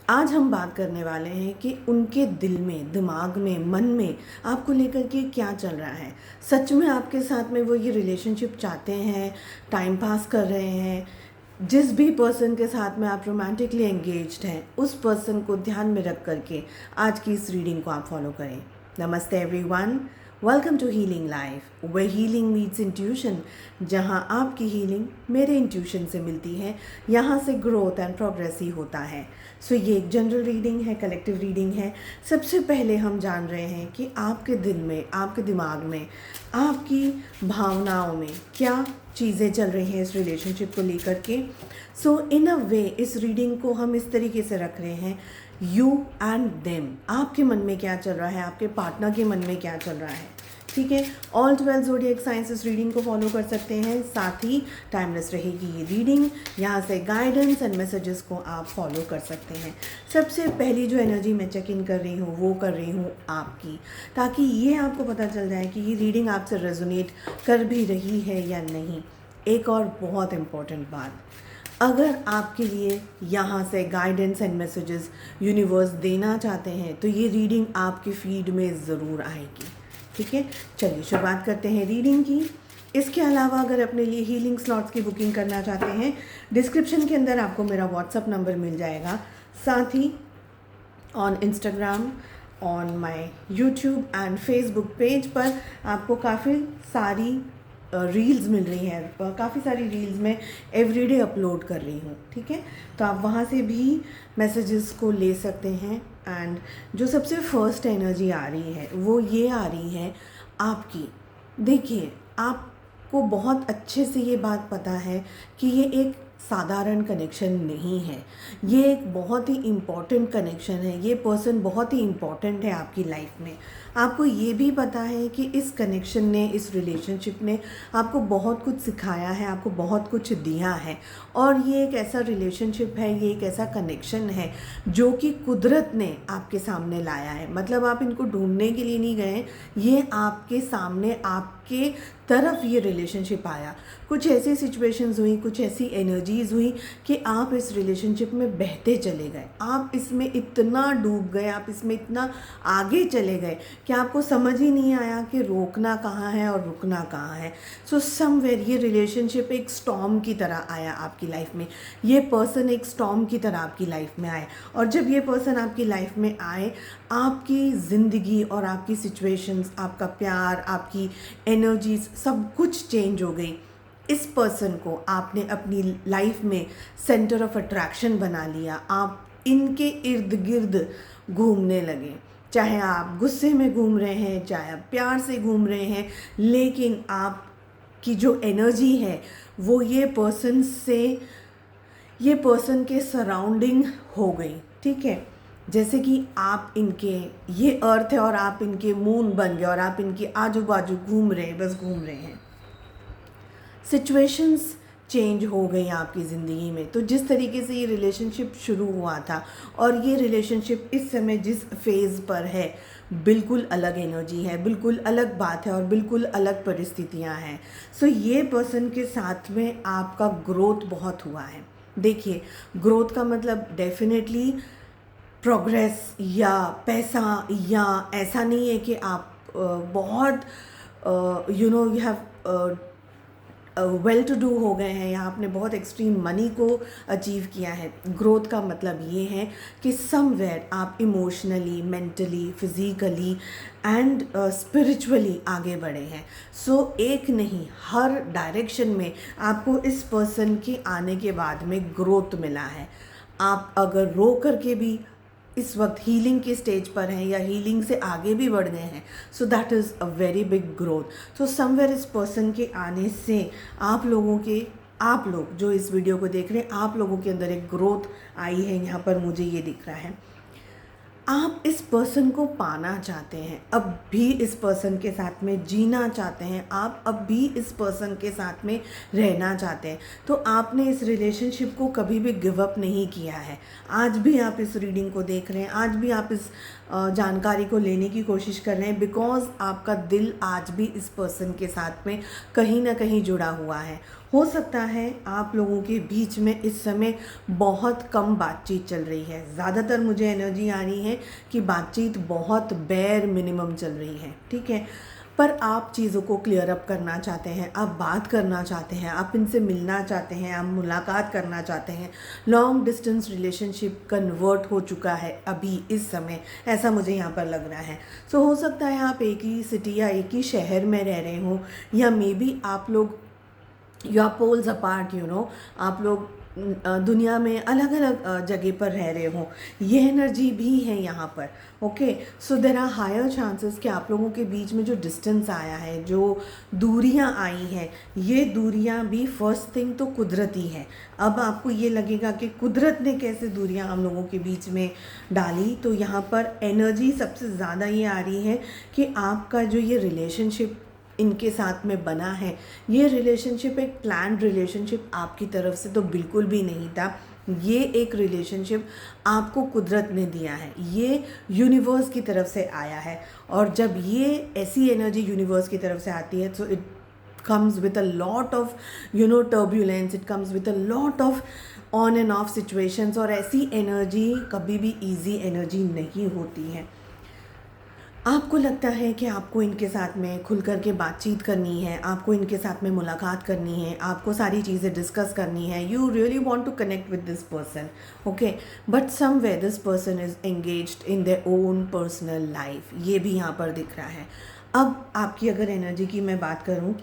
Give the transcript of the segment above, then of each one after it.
आज हम बात करने वाले हैं कि उनके दिल में, दिमाग में, मन में आपको लेकर के क्या चल रहा है। सच में आपके साथ में वो ये रिलेशनशिप चाहते हैं, टाइम पास कर रहे हैं। जिस भी पर्सन के साथ में आप रोमांटिकली एंगेज्ड हैं, उस पर्सन को ध्यान में रख करके आज की इस रीडिंग को आप फॉलो करें। नमस्ते everyone, welcome to healing life, way healing meets intuition. जहां आपकी हीलिंग मेरे इंट्यूशन से मिलती है, यहाँ से ग्रोथ एंड प्रोग्रेस ही होता है। सो ये एक जनरल रीडिंग है, कलेक्टिव रीडिंग है। सबसे पहले हम जान रहे हैं कि आपके दिल में, आपके दिमाग में, आपकी भावनाओं में क्या चीज़ें चल रही हैं इस रिलेशनशिप को लेकर के। सो इन अ वे इस रीडिंग को हम इस तरीके से रख रहे हैं, यू एंड देम। आपके मन में क्या चल रहा है, आपके पार्टनर के मन में क्या चल रहा है। ठीक है, ऑल 12 ज़ोडिएक साइंस इस रीडिंग को फॉलो कर सकते हैं। साथ ही टाइमलेस रहेगी ये रीडिंग, यहाँ से गाइडेंस एंड मैसेजेस को आप फॉलो कर सकते हैं। सबसे पहली जो एनर्जी मैं चेक इन कर रही हूँ वो कर रही हूँ आपकी, ताकि ये आपको पता चल जाए कि ये रीडिंग आपसे रेजोनेट कर भी रही है या नहीं। एक और बहुत इम्पॉर्टेंट बात, अगर आपके लिए यहाँ से गाइडेंस एंड मैसेजेस यूनिवर्स देना चाहते हैं तो ये रीडिंग आपके फीड में ज़रूर आएगी। ठीक है, चलिए शुरुआत करते हैं रीडिंग की। इसके अलावा अगर अपने लिए हीलिंग स्लॉट्स की बुकिंग करना चाहते हैं, डिस्क्रिप्शन के अंदर आपको मेरा व्हाट्सअप नंबर मिल जाएगा। साथ ही on Instagram, on my YouTube and Facebook page पर आपको काफ़ी सारी रील्स मिल रही हैं। काफ़ी सारी रील्स मैं एवरीडे अपलोड कर रही हूँ। ठीक है, तो आप वहाँ से भी मैसेजेस को ले सकते हैं। एंड जो सबसे फर्स्ट एनर्जी आ रही है वो ये आ रही है आपकी। देखिए, आपको बहुत अच्छे से ये बात पता है कि ये एक साधारण कनेक्शन नहीं है, ये एक बहुत ही इम्पॉर्टेंट कनेक्शन है। ये पर्सन बहुत ही इम्पॉर्टेंट है आपकी लाइफ में। आपको ये भी पता है कि इस कनेक्शन ने, इस रिलेशनशिप ने आपको बहुत कुछ सिखाया है, आपको बहुत कुछ दिया है। और ये एक ऐसा रिलेशनशिप है, ये एक ऐसा कनेक्शन है जो कि कुदरत ने आपके सामने लाया है। मतलब आप इनको ढूंढने के लिए नहीं गए, ये आपके सामने, आपके तरफ ये रिलेशनशिप आया। कुछ ऐसी सिचुएशंस हुई, कुछ ऐसी एनर्जीज़ हुई कि आप इस रिलेशनशिप में बहते चले गए, आप इसमें इतना डूब गए, आप इसमें इतना आगे चले गए कि आपको समझ ही नहीं आया कि रोकना कहाँ है और रुकना कहाँ है। सो समवेयर ये रिलेशनशिप एक स्टॉर्म की तरह आया आपकी लाइफ में, ये पर्सन एक स्टॉर्म की तरह आपकी लाइफ में आए। और जब ये पर्सन आपकी लाइफ में आए, आपकी ज़िंदगी और आपकी सिचुएशंस, आपका प्यार, आपकी एनर्जीज सब कुछ चेंज हो गई। इस पर्सन को आपने अपनी लाइफ में सेंटर ऑफ अट्रैक्शन बना लिया। आप इनके इर्द गिर्द घूमने लगे, चाहे आप गुस्से में घूम रहे हैं, चाहे आप प्यार से घूम रहे हैं, लेकिन आपकी जो एनर्जी है वो ये पर्सन के सराउंडिंग हो गई। ठीक है, जैसे कि आप इनके, ये अर्थ है और आप इनके मून बन गए और आप इनके आजू बाजू घूम रहे हैं, बस घूम रहे हैं। सिचुएशंस चेंज हो गई आपकी ज़िंदगी में। तो जिस तरीके से ये रिलेशनशिप शुरू हुआ था और ये रिलेशनशिप इस समय जिस फेज़ पर है, बिल्कुल अलग एनर्जी है, बिल्कुल अलग बात है और बिल्कुल अलग परिस्थितियां हैं। सो ये पर्सन के साथ में आपका ग्रोथ बहुत हुआ है। देखिए, ग्रोथ का मतलब डेफिनेटली प्रोग्रेस या पैसा, या ऐसा नहीं है कि आप बहुत you have well to do हो गए हैं या आपने बहुत एक्सट्रीम मनी को अचीव किया है। ग्रोथ का मतलब ये है कि समवेयर आप emotionally, mentally, physically and spiritually आगे बढ़े हैं। सो एक नहीं, हर डायरेक्शन में आपको इस पर्सन के आने के बाद में ग्रोथ मिला है। आप अगर रो करके भी इस वक्त हीलिंग के स्टेज पर हैं या हीलिंग से आगे भी बढ़ गए हैं, so that is a very big growth. तो समवेयर इस पर्सन के आने से आप लोग जो इस वीडियो को देख रहे हैं, आप लोगों के अंदर एक ग्रोथ आई है। यहाँ पर मुझे ये दिख रहा है, आप इस पर्सन को पाना चाहते हैं, अब भी इस पर्सन के साथ में जीना चाहते हैं, आप अब भी इस पर्सन के साथ में रहना चाहते हैं। तो आपने इस रिलेशनशिप को कभी भी गिव अप नहीं किया है। आज भी आप इस रीडिंग को देख रहे हैं, आज भी आप इस जानकारी को लेने की कोशिश कर रहे हैं, बिकॉज आपका दिल आज भी इस पर्सन के साथ में कहीं ना कहीं जुड़ा हुआ है। हो सकता है आप लोगों के बीच में इस समय बहुत कम बातचीत चल रही है। ज़्यादातर मुझे एनर्जी आ रही है कि बातचीत बहुत बेयर मिनिमम चल रही है, ठीक है। पर आप चीज़ों को क्लियर अप करना चाहते हैं, आप बात करना चाहते हैं, आप इनसे मिलना चाहते हैं, आप मुलाकात करना चाहते हैं। लॉन्ग डिस्टेंस रिलेशनशिप कन्वर्ट हो चुका है अभी इस समय, ऐसा मुझे यहाँ पर लग रहा है। सो हो सकता है आप एक ही सिटी या एक ही शहर में रह रहे हो, या मे बी आप लोग यू आर पोल्स अपार्ट, आप लोग दुनिया में अलग अलग जगह पर रह रहे हो। ये एनर्जी भी है यहाँ पर, okay. So there are higher chances कि आप लोगों के बीच में जो डिस्टेंस आया है, जो दूरियाँ आई हैं, ये दूरियाँ भी फर्स्ट थिंग तो कुदरती है। अब आपको ये लगेगा कि कुदरत ने कैसे दूरियाँ हम लोगों के बीच में डाली, तो यहाँ पर एनर्जी सबसे ज़्यादा ये आ रही है कि आपका जो ये रिलेशनशिप इनके साथ में बना है, ये रिलेशनशिप एक प्लान्ड रिलेशनशिप आपकी तरफ से तो बिल्कुल भी नहीं था। ये एक रिलेशनशिप आपको कुदरत ने दिया है, ये यूनिवर्स की तरफ से आया है। और जब ये ऐसी एनर्जी यूनिवर्स की तरफ से आती है, तो it comes with a lot of turbulence, it comes with a lot of on and off situations। और ऐसी एनर्जी कभी भी easy एनर्जी नहीं होती है। आपको लगता है कि आपको इनके साथ में खुल कर के बातचीत करनी है, आपको इनके साथ में मुलाकात करनी है, आपको सारी चीज़ें डिस्कस करनी है, you really want to connect with this person, okay. But somewhere this person is engaged in their own personal life, ये भी यहाँ पर दिख रहा है। अब आपकी अगर एनर्जी की मैं बात करूँ,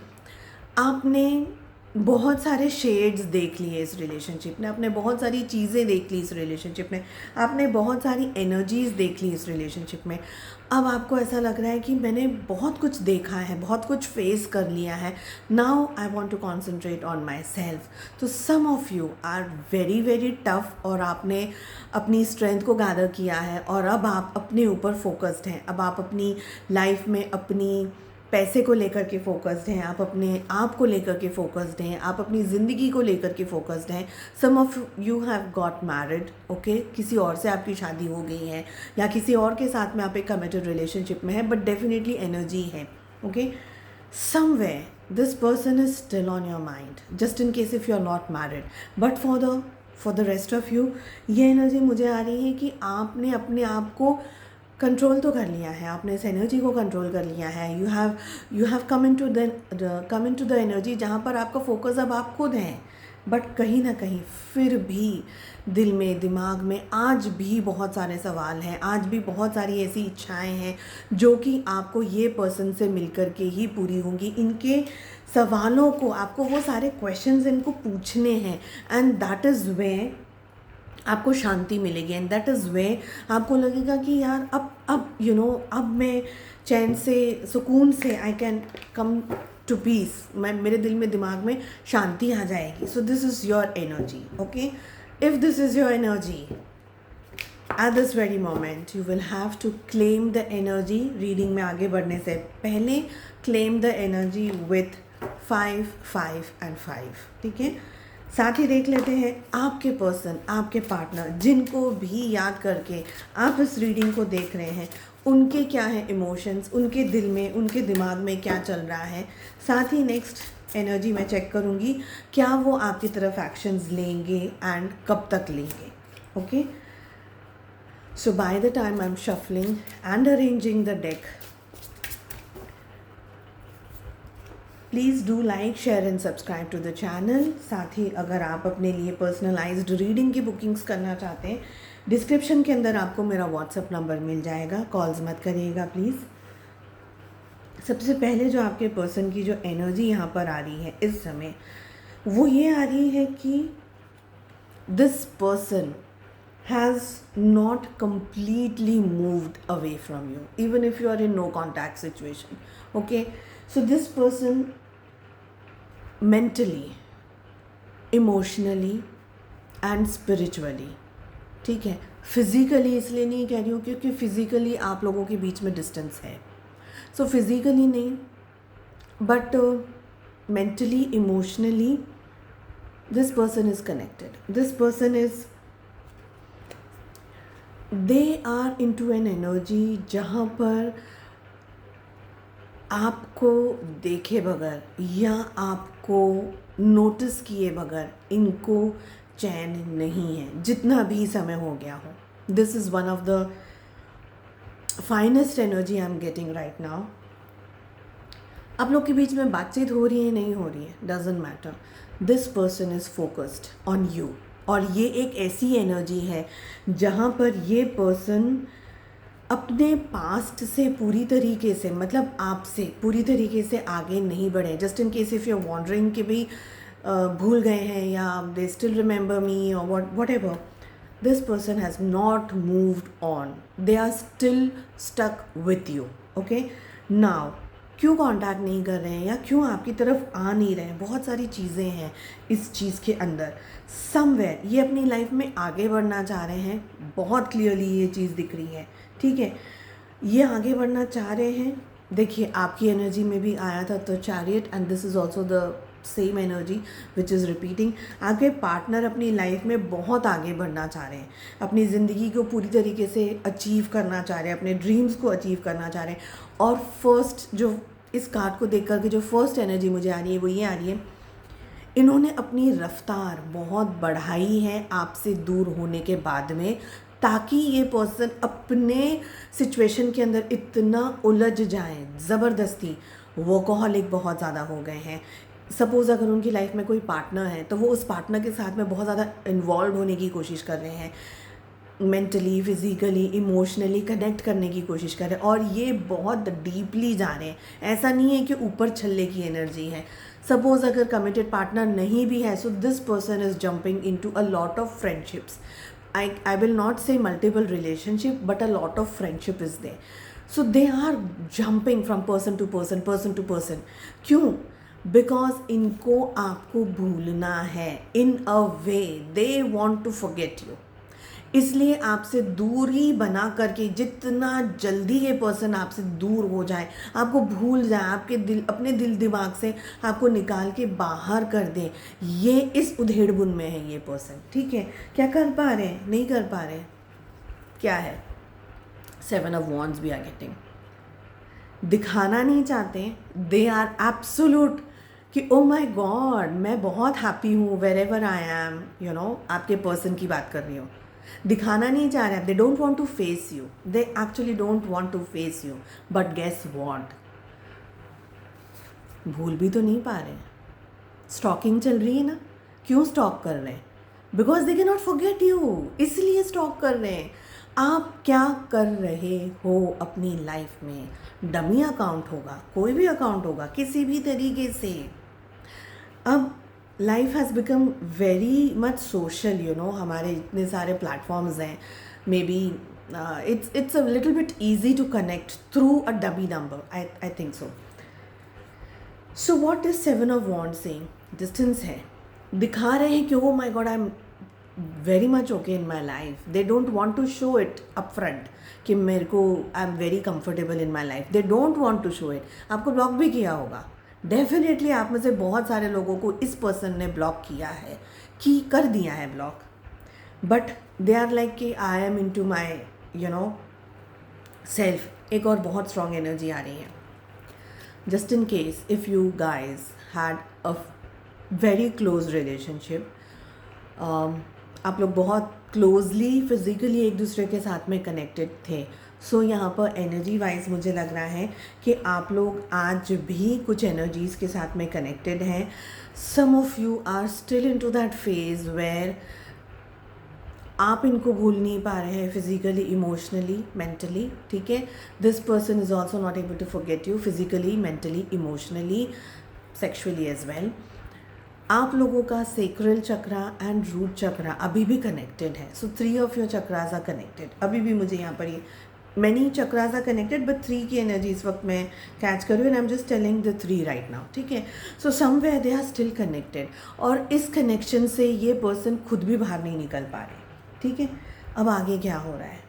आपने बहुत सारे शेड्स देख लिए इस रिलेशनशिप में, आपने बहुत सारी चीज़ें देख ली इस रिलेशनशिप में, आपने बहुत सारी एनर्जीज़ देख ली इस रिलेशनशिप में। अब आपको ऐसा लग रहा है कि मैंने बहुत कुछ देखा है, बहुत कुछ फेस कर लिया है, now I want to concentrate on myself. तो some of you are very very tough, और आपने अपनी स्ट्रेंथ को गैदर किया है, और अब आप अपने ऊपर फोकस्ड हैं। अब आप अपनी लाइफ में अपनी पैसे को लेकर के फोकस्ड हैं, आप अपने आप को लेकर के फोकस्ड हैं, आप अपनी ज़िंदगी को लेकर के फोकस्ड हैं। Some of you have got married, okay, किसी और से आपकी शादी हो गई है, या किसी और के साथ में आप एक कमिटेड रिलेशनशिप में है, बट डेफिनेटली एनर्जी है, okay. Somewhere this person is still on your mind, just in case if you are not married. But for the rest of you, ये एनर्जी मुझे आ रही है कि आपने अपने आप को कंट्रोल तो कर लिया है, आपने इस एनर्जी को कंट्रोल कर लिया है। You have come in to the energy जहाँ पर आपका फोकस अब आप खुद हैं। बट कहीं ना कहीं फिर भी दिल में, दिमाग में आज भी बहुत सारे सवाल हैं, आज भी बहुत सारी ऐसी इच्छाएं हैं जो कि आपको ये पर्सन से मिलकर के ही पूरी होंगी। इनके सवालों को, आपको वो सारे क्वेश्चंस इनको पूछने हैं, एंड दैट इज़ वे आपको शांति मिलेगी, एंड दैट इज़ वे आपको लगेगा कि यार अब अब मैं चैन से, सुकून से I can come to peace, मैं मेरे दिल में, दिमाग में शांति आ जाएगी। So this is your energy, okay. If this is your energy at this very moment, you will have to claim the energy. Reading में आगे बढ़ने से पहले claim the energy with 5, 5 and 5, ठीक है। साथ ही देख लेते हैं आपके पर्सन, आपके पार्टनर, जिनको भी याद करके आप इस रीडिंग को देख रहे हैं, उनके क्या है इमोशंस, उनके दिल में, उनके दिमाग में क्या चल रहा है। साथ ही नेक्स्ट एनर्जी मैं चेक करूँगी, क्या वो आपकी तरफ एक्शंस लेंगे एंड कब तक लेंगे, okay. So by the time I am shuffling and arranging the deck, please do like, share and subscribe to the channel. साथ ही अगर आप अपने लिए पर्सनलाइज्ड रीडिंग की बुकिंग्स करना चाहते हैं, डिस्क्रिप्शन के अंदर आपको मेरा व्हाट्सएप नंबर मिल जाएगा, कॉल्स मत करिएगा प्लीज़। सबसे पहले जो आपके पर्सन की जो एनर्जी यहाँ पर आ रही है इस समय, वो ये आ रही है कि this person has not completely moved away from you, even if you are in no contact situation, okay। So this person mentally, emotionally and spiritually, ठीक है, फिज़िकली इसलिए नहीं कह रही हूँ क्योंकि फिज़िकली आप लोगों के बीच में डिस्टेंस है, सो फिज़िकली नहीं, but mentally, emotionally this person is connected, this person is, they are in to an energy जहाँ पर आपको देखे बगैर या आपको आपको नोटिस किए बगैर इनको चैन नहीं है, जितना भी समय हो गया हो। This is one of the finest energy I am getting right now. आप लोग के बीच में बातचीत हो रही है नहीं हो रही है, doesn't matter, this person is focused on you. और ये एक ऐसी एनर्जी है जहाँ पर ये पर्सन अपने पास्ट से पूरी तरीके से, मतलब आपसे पूरी तरीके से आगे नहीं बढ़े। Just in case if you are wondering कि भाई भूल गए हैं या दे स्टिल रिमेंबर मी और whatever, this person has not moved on, they are still stuck with you. Okay, now क्यों कांटेक्ट नहीं कर रहे हैं या क्यों आपकी तरफ आ नहीं रहे हैं, बहुत सारी चीज़ें हैं इस चीज़ के अंदर। समवेयर ये अपनी लाइफ में आगे बढ़ना चाह रहे हैं, बहुत क्लियरली ये चीज़ दिख रही है, ठीक है, ये आगे बढ़ना चाह रहे हैं। देखिए आपकी एनर्जी में भी आया था तो chariot, and this is also the same energy which is repeating. आपके पार्टनर अपनी लाइफ में बहुत आगे बढ़ना चाह रहे हैं, अपनी ज़िंदगी को पूरी तरीके से अचीव करना चाह रहे हैं, अपने ड्रीम्स को अचीव करना चाह रहे हैं। और फर्स्ट जो इस कार्ड को देख करके जो फर्स्ट एनर्जी मुझे आ रही है वो ये आ रही है, इन्होंने अपनी रफ्तार बहुत बढ़ाई है आपसे दूर होने के बाद में, ताकि ये पर्सन अपने सिचुएशन के अंदर इतना उलझ जाएं, ज़बरदस्ती वर्कोहॉलिक बहुत ज़्यादा हो गए हैं। सपोज़ अगर उनकी लाइफ में कोई पार्टनर है तो वो उस पार्टनर के साथ में बहुत ज़्यादा इन्वॉल्व होने की कोशिश कर रहे हैं, मेंटली, फिज़िकली, इमोशनली कनेक्ट करने की कोशिश कर रहे हैं, और ये बहुत डीपली जा रहे हैं। ऐसा नहीं है कि ऊपर छल्ले की एनर्जी है। सपोज़ अगर कमिटेड पार्टनर नहीं भी है, सो this person is jumping into a lot of friendships. I will not say multiple relationship, but a lot of friendship is there. So they are jumping from person to person, person to person. क्यों? Because इनको आपको भूलना है in a way, they want to forget you. इसलिए आपसे दूरी बना करके, जितना जल्दी ये पर्सन आपसे दूर हो जाए, आपको भूल जाए, आपके दिल, अपने दिल दिमाग से आपको निकाल के बाहर कर दे, ये इस उधेड़बुन में है ये पर्सन, ठीक है। क्या कर पा रहे हैं? नहीं कर पा रहे। क्या है? 7 ऑफ वॉन्ड्स भी आर गेटिंग। दिखाना नहीं चाहते, दे आर एब्सोल्यूट कि ओ माई गॉड मैं बहुत हैप्पी हूँ wherever I am, you know, आपके पर्सन की बात कर रही हूँ। दिखाना नहीं चाह रहे, they don't want to face you, they actually don't want to face you, but guess what, भूल भी तो नहीं पा रहे। स्टॉकिंग चल रही है ना, क्यों स्टॉक कर रहे हैं? Because they can not forget you, इसलिए स्टॉक कर रहे हैं। आप क्या कर रहे हो अपनी लाइफ में? डमी अकाउंट होगा, कोई भी अकाउंट होगा, किसी भी तरीके से। अब life has become very much social, you know, हमारे इतने सारे प्लेटफॉर्म्स हैं, may be it's a little bit easy to connect through a dummy number, I think so. So what is 7 of Wands saying? Distance है, दिखा रहे हैं कि oh my god I'm very much okay in my life. They don't want to show it upfront कि मेरे को I'm very comfortable in my life. They don't want to show it. आपको block भी किया होगा डेफिनेटली, आप में से बहुत सारे लोगों को इस पर्सन ने ब्लॉक किया है, कि कर दिया है block, but they are like कि I am into my, you know, self. एक और बहुत स्ट्रॉन्ग एनर्जी आ रही है, just in case if you guys had a very close relationship, आप लोग बहुत क्लोजली फिज़िकली एक दूसरे के साथ में कनेक्टेड थे। सो यहाँ पर एनर्जी वाइज मुझे लग रहा है कि आप लोग आज भी कुछ एनर्जीज़ के साथ में कनेक्टेड हैं। Some of you are still into that phase where आप इनको भूल नहीं पा रहे हैं, फिजिकली, इमोशनली, मेंटली, ठीक है। This person is also not able to forget you physically, mentally, emotionally, sexually as well. आप लोगों का sacral chakra and root chakra अभी भी कनेक्टेड है। So 3 of your chakras are connected. अभी भी मुझे यहाँ पर ये many chakras are connected, but 3 की एनर्जी इस वक्त मैं कैच कर रही हूँ, and I am just telling the 3 right now, ठीक है। So somewhere they are still connected, और इस कनेक्शन से ये पर्सन खुद भी बाहर नहीं निकल पा रहे, ठीक है। अब आगे क्या हो रहा है?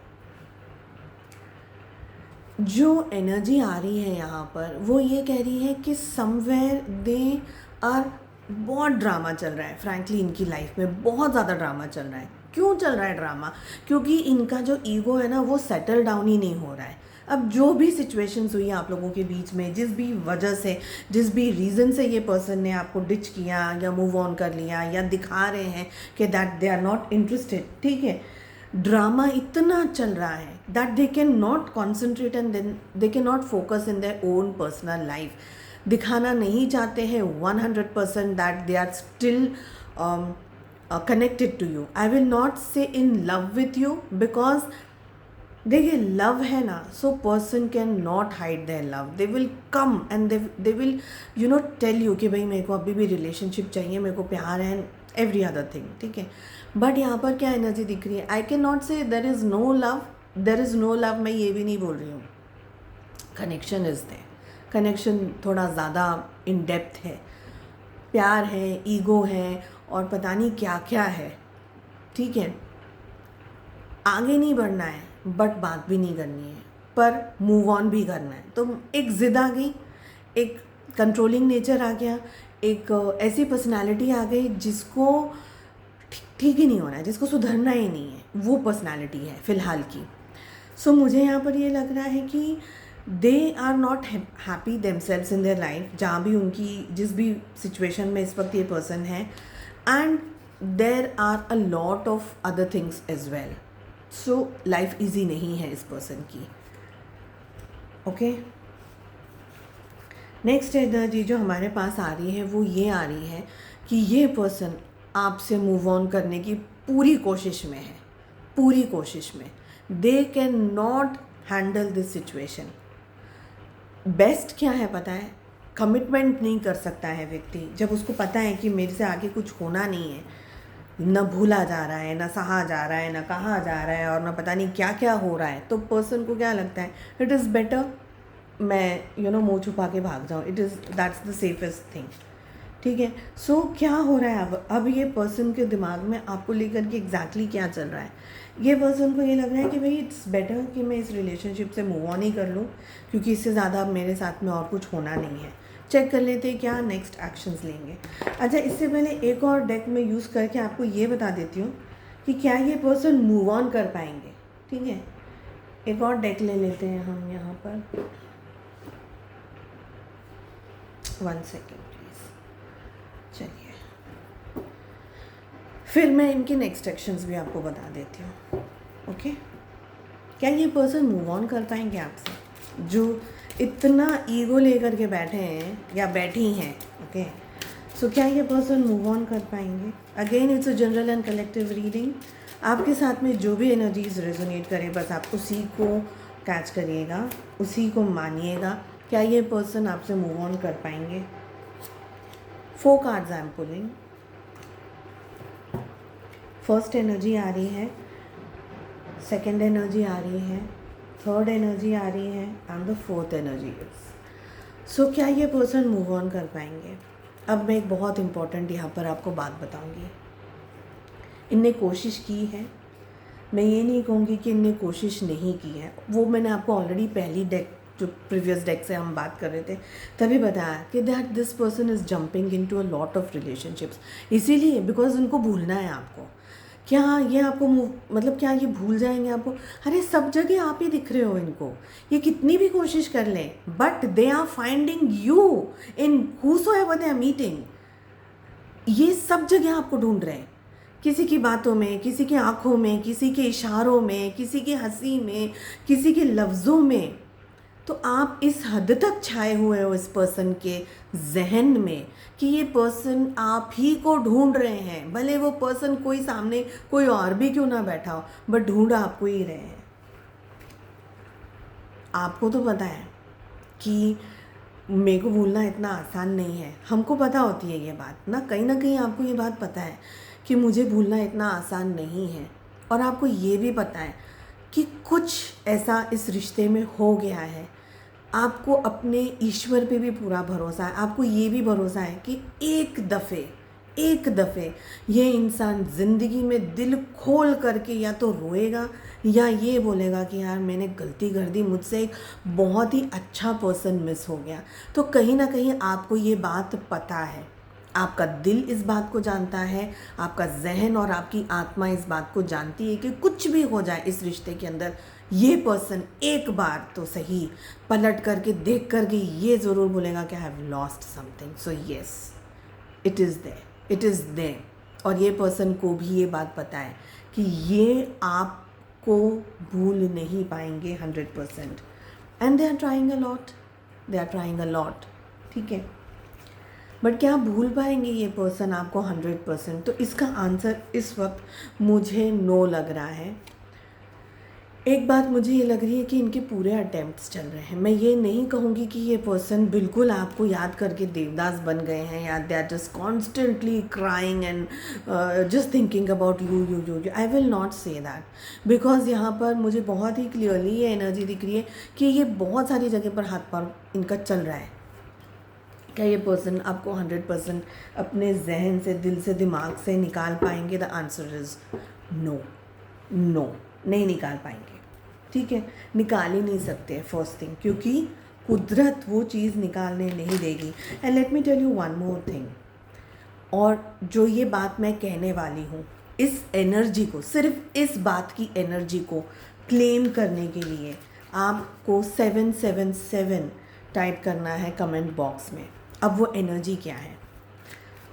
जो एनर्जी आ रही है यहाँ पर वो ये कह रही है कि समवेयर दे आर, बहुत ड्रामा चल रहा है फ्रैंकली इनकी लाइफ में, बहुत ज़्यादा ड्रामा चल रहा है। क्यों चल रहा है ड्रामा? क्योंकि इनका जो ईगो है ना वो सेटल डाउन ही नहीं हो रहा है। अब जो भी सिचुएशंस हुई आप लोगों के बीच में, जिस भी वजह से, जिस भी रीज़न से ये पर्सन ने आपको डिच किया या मूव ऑन कर लिया या दिखा रहे हैं कि that they are not interested, ठीक है, ड्रामा इतना चल रहा है that they can not concentrate and then they can not focus in their own personal life. दिखाना नहीं चाहते हैं 100% that they are still connected to you. I will not say in love with you because देखिए love है ना, so person can not hide their love, they will come and they will you know tell you कि भाई मेरे को अभी भी relationship चाहिए, मेरे को प्यार है, एवरी अदर थिंग, ठीक है। बट यहाँ पर क्या एनर्जी दिख रही है, आई can not say there is no love, there is no love, मैं ये भी नहीं बोल रही हूँ, कनेक्शन इज़ देयर, कनेक्शन थोड़ा ज़्यादा इन डेप्थ है, प्यार है, ईगो है और पता नहीं क्या क्या है, ठीक है। आगे नहीं बढ़ना है बट बात भी नहीं करनी है, पर मूव ऑन भी करना है। तो एक ज़िद आ गई, एक कंट्रोलिंग नेचर आ गया, एक ऐसी पर्सनालिटी आ गई जिसको ठीक ही नहीं होना है, जिसको सुधरना ही नहीं है, वो पर्सनालिटी है फ़िलहाल की। सो मुझे यहाँ पर ये लग रहा है कि they are not happy themselves in their life, जहाँ भी उनकी जिस भी सिचुएशन में इस वक्त ये पर्सन है, and there are a lot of other things as well. So life easy नहीं है इस पर्सन की। ओके, नेक्स्ट एनर्जी जो हमारे पास आ रही है वो ये आ रही है कि ये पर्सन आपसे मूव ऑन करने की पूरी कोशिश में है, पूरी कोशिश में। दे can not handle this situation. Best क्या है पता है, कमिटमेंट नहीं कर सकता है व्यक्ति जब उसको पता है कि मेरे से आगे कुछ होना नहीं है, न भूला जा रहा है, न सहा जा रहा है, न कहा जा रहा है और न पता नहीं क्या क्या हो रहा है। तो पर्सन को क्या लगता है, इट इज़ बेटर मैं मुंह छुपा के भाग जाऊँ, it is that's the safest thing, ठीक है। सो क्या हो रहा है अब ये पर्सन के दिमाग में आपको लेकर के एग्जैक्टली क्या चल रहा है। ये पर्सन को ये लग रहा है कि भाई इट्स बेटर कि मैं इस रिलेशनशिप से मूव ऑन ही कर लूँ, क्योंकि इससे ज़्यादा मेरे साथ में और कुछ होना नहीं है। चेक कर लेते हैं क्या नेक्स्ट एक्शंस लेंगे। अच्छा, इससे पहले एक और डेक में यूज़ करके आपको ये बता देती हूँ कि क्या ये पर्सन मूव ऑन कर पाएंगे, ठीक है। एक और डेक ले लेते हैं हम यहाँ पर, 1 सेकेंड प्लीज़। चलिए, फिर मैं इनके नेक्स्ट एक्शंस भी आपको बता देती हूँ। ओके, क्या ये पर्सन मूव ऑन कर पाएंगे आपसे, जो इतना ईगो लेकर के बैठे हैं या बैठी हैं। ओके, सो क्या ये पर्सन मूव ऑन कर पाएंगे। Again it's a general and collective reading, आपके साथ में जो भी एनर्जीज रेजोनेट करे बस आप उसी को कैच करिएगा, उसी को मानिएगा। क्या ये पर्सन आपसे मूव ऑन कर पाएंगे। 4 cards I am pulling. First energy आ रही है, सेकेंड एनर्जी आ रही है, थर्ड एनर्जी आ रही है and the fourth energy is. So क्या ये पर्सन मूव ऑन कर पाएंगे। अब मैं एक बहुत इम्पॉर्टेंट यहाँ पर आपको बात बताऊँगी। इनने कोशिश की है, मैं ये नहीं कहूँगी कि इनने कोशिश नहीं की है, वो मैंने आपको ऑलरेडी पहली डेक जो प्रीवियस डेक से हम बात कर रहे थे तभी बताया कि that this person is jumping into a lot of relationships, इसीलिए बिकॉज उनको भूलना है आपको। क्या ये आपको मतलब क्या ये भूल जाएंगे आपको। अरे सब जगह आप ही दिख रहे हो इनको, ये कितनी भी कोशिश कर लें but they are finding you in whosoever they are meeting. ये सब जगह आपको ढूंढ रहे हैं, किसी की बातों में, किसी की आंखों में, किसी के इशारों में, किसी की हंसी में, किसी के लफ्ज़ों में। तो आप इस हद तक छाए हुए हो इस पर्सन के जहन में कि ये पर्सन आप ही को ढूंढ रहे हैं, भले वो पर्सन कोई सामने कोई और भी क्यों ना बैठा हो, बट ढूंढ आपको ही रहे हैं। आपको तो पता है कि मेरे को भूलना इतना आसान नहीं है, हमको पता होती है ये बात ना कहीं आपको ये बात पता है कि मुझे भूलना इतना आसान नहीं है। और आपको ये भी पता है कि कुछ ऐसा इस रिश्ते में हो गया है, आपको अपने ईश्वर पे भी पूरा भरोसा है, आपको ये भी भरोसा है कि एक दफ़े ये इंसान ज़िंदगी में दिल खोल करके या तो रोएगा या ये बोलेगा कि यार मैंने गलती कर दी, मुझसे एक बहुत ही अच्छा पर्सन मिस हो गया। तो कहीं ना कहीं आपको ये बात पता है, आपका दिल इस बात को जानता है, आपका जहन और आपकी आत्मा इस बात को जानती है कि कुछ भी हो जाए इस रिश्ते के अंदर, ये पर्सन एक बार तो सही पलट करके देख करके ये ज़रूर बोलेगा कि I have lost something. So yes, it is there. और ये पर्सन को भी ये बात पता है कि ये आपको भूल नहीं पाएंगे 100%। And they are trying a lot, ठीक है। बट क्या भूल पाएंगे ये पर्सन आपको 100%? तो इसका आंसर इस वक्त मुझे नो लग रहा है। एक बात मुझे ये लग रही है कि इनके पूरे अटेम्प्ट्स चल रहे हैं। मैं ये नहीं कहूँगी कि ये पर्सन बिल्कुल आपको याद करके देवदास बन गए हैं या they are just constantly crying and just thinking about you. I will not say that, because यहाँ पर मुझे बहुत ही क्लियरली ये एनर्जी दिख रही है कि ये बहुत सारी जगह पर हाथ पांव इनका चल रहा है। क्या ये पर्सन आपको 100% अपने जहन से, दिल से, दिमाग से निकाल पाएंगे? द आंसर इज़ नो, नहीं निकाल पाएंगे, ठीक है। निकाल ही नहीं सकते फर्स्ट थिंग, क्योंकि कुदरत वो चीज़ निकालने नहीं देगी। And let me tell you one more thing, और जो ये बात मैं कहने वाली हूँ, इस एनर्जी को, सिर्फ इस बात की एनर्जी को क्लेम करने के लिए आपको 777 टाइप करना है कमेंट बॉक्स में। अब वो एनर्जी क्या है?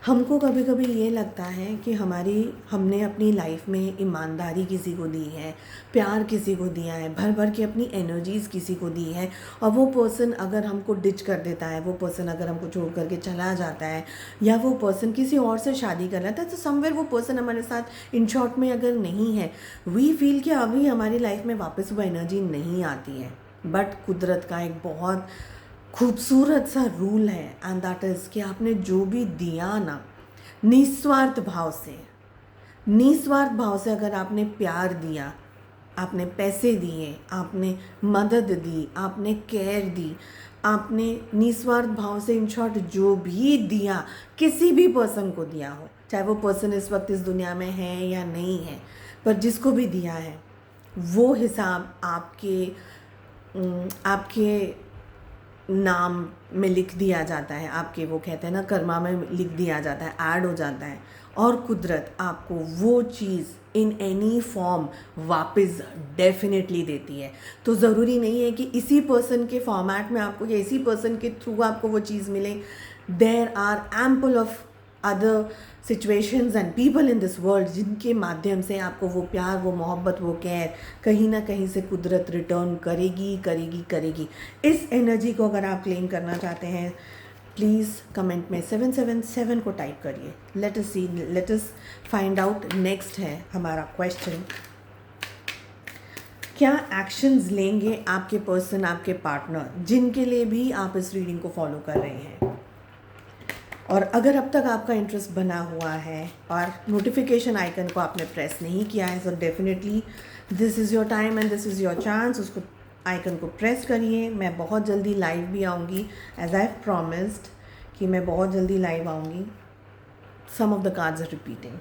हमको कभी कभी ये लगता है कि हमने अपनी लाइफ में ईमानदारी किसी को दी है, प्यार किसी को दिया है, भर भर के अपनी एनर्जीज़ किसी को दी है, और वो पर्सन अगर हमको डिच कर देता है, वो पर्सन अगर हमको छोड़ करके चला जाता है, या वो पर्सन किसी और से शादी कर लेता है, तो समवेयर वो पर्सन हमारे साथ इन शॉर्ट में अगर नहीं है, वी फील कि अभी हमारी लाइफ में वापस वो एनर्जी नहीं आती है। बट कुदरत का एक बहुत खूबसूरत सा रूल है, एंड दैट इज़ कि आपने जो भी दिया ना, निस्वार्थ भाव से अगर आपने प्यार दिया, आपने पैसे दिए, आपने मदद दी, आपने केयर दी, आपने निस्वार्थ भाव से, इन शॉर्ट जो भी दिया, किसी भी पर्सन को दिया हो, चाहे वो पर्सन इस वक्त इस दुनिया में है या नहीं है, पर जिसको भी दिया है, वो हिसाब आपके नाम में लिख दिया जाता है, आपके वो कहते हैं ना कर्मा में लिख दिया जाता है, ऐड हो जाता है, और कुदरत आपको वो चीज़ इन एनी फॉर्म वापस डेफिनेटली देती है। तो ज़रूरी नहीं है कि इसी पर्सन के फॉर्मेट में आपको या इसी पर्सन के थ्रू आपको वो चीज़ मिले। There are ample of other situations and people in this world जिनके माध्यम से आपको वो प्यार, वो मोहब्बत, वो केयर कहीं ना कहीं से कुदरत रिटर्न करेगी। इस एनर्जी को अगर आप क्लेम करना चाहते हैं, प्लीज़ कमेंट में 777 को टाइप करिए। Let us find out. Next है हमारा क्वेश्चन, क्या एक्शंस लेंगे आपके पर्सन, आपके पार्टनर, जिनके लिए भी आप इस रीडिंग को फॉलो कर रहे हैं? और अगर अब तक आपका इंटरेस्ट बना हुआ है और नोटिफिकेशन आइकन को आपने प्रेस नहीं किया है, so definitely this is your time and this is your chance. उसको आइकन को प्रेस करिए। मैं बहुत जल्दी लाइव भी आऊँगी, एज आई हैव प्रॉमिस्ड कि मैं बहुत जल्दी लाइव आऊँगी। Some of the cards are repeating.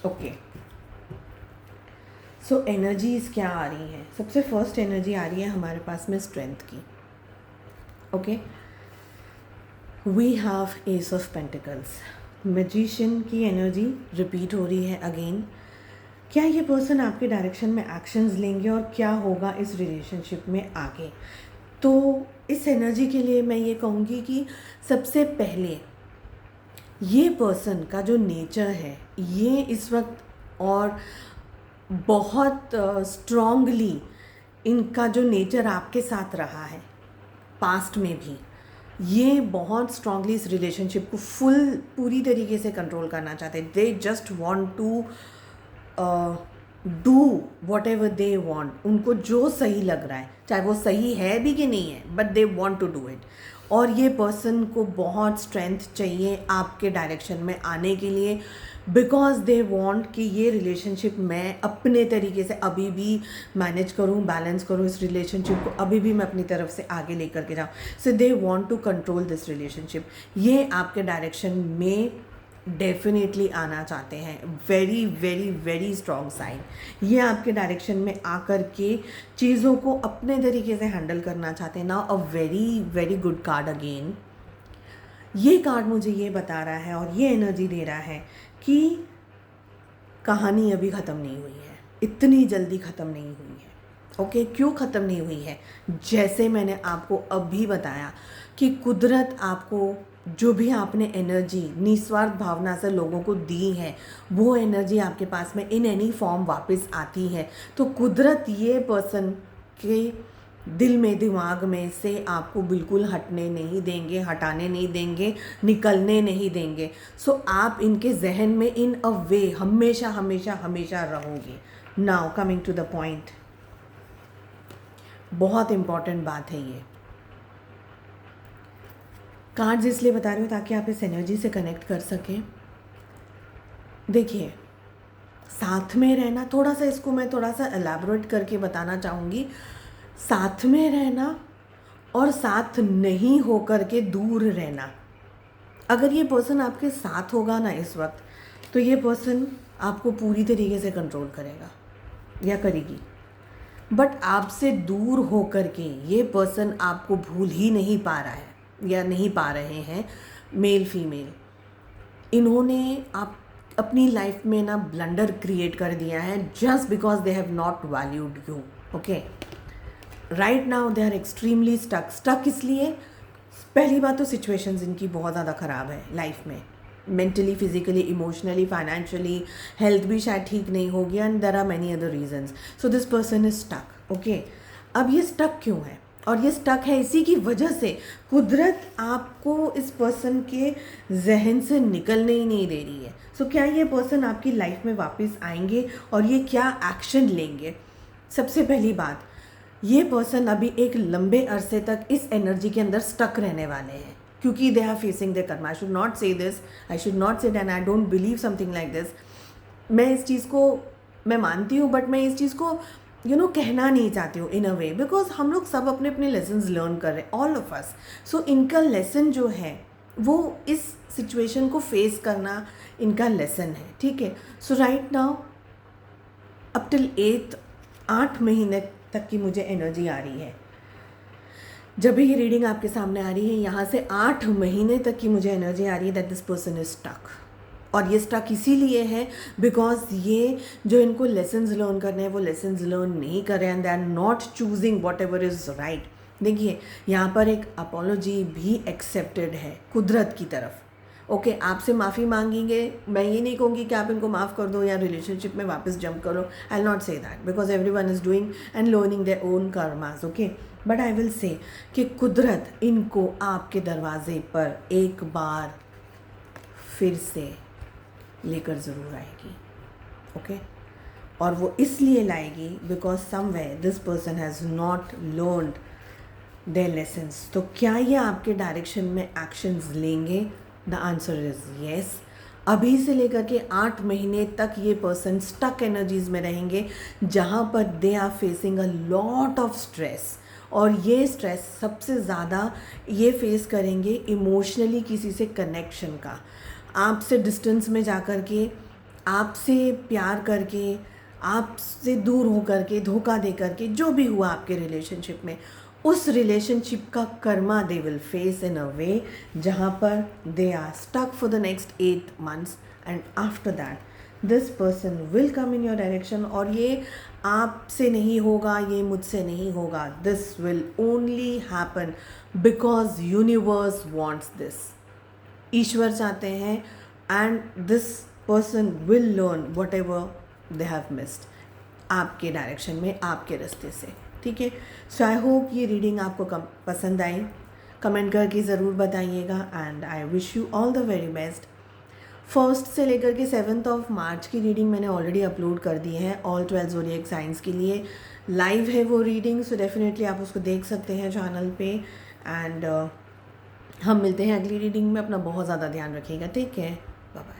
Okay, so energies क्या आ रही हैं? सबसे फर्स्ट एनर्जी आ रही है हमारे पास में स्ट्रेंथ की। Okay, we have ace of pentacles, magician की एनर्जी रिपीट हो रही है अगेन। क्या ये पर्सन आपके डायरेक्शन में एक्शंस लेंगे और क्या होगा इस रिलेशनशिप में आगे? तो इस एनर्जी के लिए मैं ये कहूँगी कि सबसे पहले ये पर्सन का जो नेचर है, ये इस वक्त और बहुत स्ट्रॉन्गली इनका जो नेचर आपके साथ रहा है पास्ट में भी, ये बहुत स्ट्रांगली इस रिलेशनशिप को पूरी तरीके से कंट्रोल करना चाहते हैं। They just want to do whatever they want. उनको जो सही लग रहा है, चाहे वो सही है भी कि नहीं है, but they want to do it. और ये पर्सन को बहुत स्ट्रेंथ चाहिए आपके डायरेक्शन में आने के लिए, बिकॉज दे वॉन्ट कि ये रिलेशनशिप मैं अपने तरीके से अभी भी मैनेज करूँ, बैलेंस करूँ, इस रिलेशनशिप को अभी भी मैं अपनी तरफ से आगे लेकर के जाऊँ। So they want to control this relationship. ये आपके डायरेक्शन में डेफिनेटली आना चाहते हैं। Very very very strong sign. ये आपके डायरेक्शन में आकर के चीज़ों को अपने तरीके से हैंडल करना चाहते हैं। Now a very very good card again. ये कार्ड मुझे ये बता रहा है और ये एनर्जी दे रहा है कि कहानी अभी ख़त्म नहीं हुई है, इतनी जल्दी ख़त्म नहीं हुई है। ओके, क्यों ख़त्म नहीं हुई है? जैसे मैंने आपको अभी बताया कि कुदरत आपको जो भी आपने एनर्जी निस्वार्थ भावना से लोगों को दी है, वो एनर्जी आपके पास में इन एनी फॉर्म वापस आती है। तो कुदरत ये पर्सन के दिल में दिमाग में से आपको बिल्कुल हटने नहीं देंगे, हटाने नहीं देंगे, निकलने नहीं देंगे। सो आप इनके जहन में इन अ वे हमेशा हमेशा हमेशा रहोगे। Now coming to the point, बहुत इम्पॉर्टेंट बात है ये। कार्ड्स इसलिए बता रही हूँ ताकि आप इस एनर्जी से कनेक्ट कर सकें। देखिए, साथ में रहना, थोड़ा सा इसको मैं थोड़ा सा एलैबोरेट करके बताना चाहूँगी। साथ में रहना और साथ नहीं होकर के दूर रहना। अगर ये पर्सन आपके साथ होगा ना इस वक्त, तो ये पर्सन आपको पूरी तरीके से कंट्रोल करेगा या करेगी। बट आपसे दूर होकर के ये पर्सन आपको भूल ही नहीं पा रहा है या नहीं पा रहे हैं, मेल फीमेल, इन्होंने आप अपनी लाइफ में ना ब्लंडर क्रिएट कर दिया है just because they have not valued you. Okay, right now they are extremely stuck इसलिए, पहली बात तो सिचुएशंस इनकी बहुत ज़्यादा ख़राब है लाइफ में, mentally, physically, emotionally, financially, health भी शायद ठीक नहीं होगी and there are many other reasons. So this person is stuck. Okay, अब ये स्टक क्यों है? और ये स्टक है इसी की वजह से कुदरत आपको इस पर्सन के जहन से निकलने ही नहीं दे रही है। सो क्या ये पर्सन आपकी लाइफ में वापस आएंगे और ये क्या एक्शन लेंगे? सबसे पहली बात, ये पर्सन अभी एक लंबे अरसे तक इस एनर्जी के अंदर स्टक रहने वाले हैं क्योंकि they are facing the karma. I should not say this, I should not say that, I don't believe something like this. मैं इस चीज़ को मैं मानती हूँ बट मैं इस चीज़ को कहना नहीं चाहती हूँ इन अ वे, बिकॉज हम लोग सब अपने अपने लेसन्स लर्न कर रहे हैं, ऑल ऑफ अस। सो इनका लेसन जो है वो इस सिचुएशन को फेस करना इनका लेसन है। ठीक है, सो राइट नाउ अप टिल 8 महीने तक की मुझे एनर्जी आ रही है। जब भी ये रीडिंग आपके सामने आ रही है, यहाँ से 8 महीने तक की मुझे एनर्जी आ रही है that this person is stuck. और ये स्टक इसीलिए है बिकॉज ये जो इनको लेसन्स लर्न करने हैं वो लेसन्स लर्न नहीं कर रहे हैं, they are not choosing whatever is right. देखिए, यहाँ पर एक अपॉलोजी भी एक्सेप्टेड है कुदरत की तरफ। ओके, आपसे माफ़ी मांगेंगे, मैं ये नहीं कहूँगी कि आप इनको माफ़ कर दो या रिलेशनशिप में वापस जंप करो, आई will not say that because everyone is doing and learning their own karmas. Okay, but I will say कि कुदरत इनको आपके दरवाजे पर एक बार फिर से लेकर ज़रूर आएगी। ओके, और वो इसलिए लाएगी because somewhere this person has not learned their lessons. तो क्या ये आपके डायरेक्शन में एक्शंस लेंगे? The answer is yes. अभी से लेकर के 8 महीने तक ये पर्सन स्टक एनर्जीज में रहेंगे जहाँ पर they are facing a lot of stress. और ये स्ट्रेस सबसे ज़्यादा ये फेस करेंगे इमोशनली किसी से कनेक्शन का, आपसे डिस्टेंस में जा कर के, आपसे प्यार करके, आपसे दूर हो कर के, धोखा दे कर के, जो भी हुआ आपके रिलेशनशिप में, उस रिलेशनशिप का karma they will face in a way जहाँ पर they are stuck for the next 8 months and after that this person will come in your direction. और ये आपसे नहीं होगा, ये मुझसे नहीं होगा, this will only happen because universe wants this. ईश्वर चाहते हैं and this person will learn whatever they have missed आपके डायरेक्शन में, आपके रास्ते से। ठीक है, सो आई होप ये रीडिंग आपको पसंद आई। कमेंट करके ज़रूर बताइएगा and I wish you all the very best. 1 से लेकर के 7 मार्च की रीडिंग मैंने ऑलरेडी अपलोड कर दी है ऑल 12 ज़ोडिएक साइंस के लिए। लाइव है वो रीडिंग, सो डेफिनेटली आप उसको देख सकते हैं चैनल पे। एंड हम मिलते हैं अगली रीडिंग में। अपना बहुत ज़्यादा ध्यान रखिएगा। Take care, bye bye.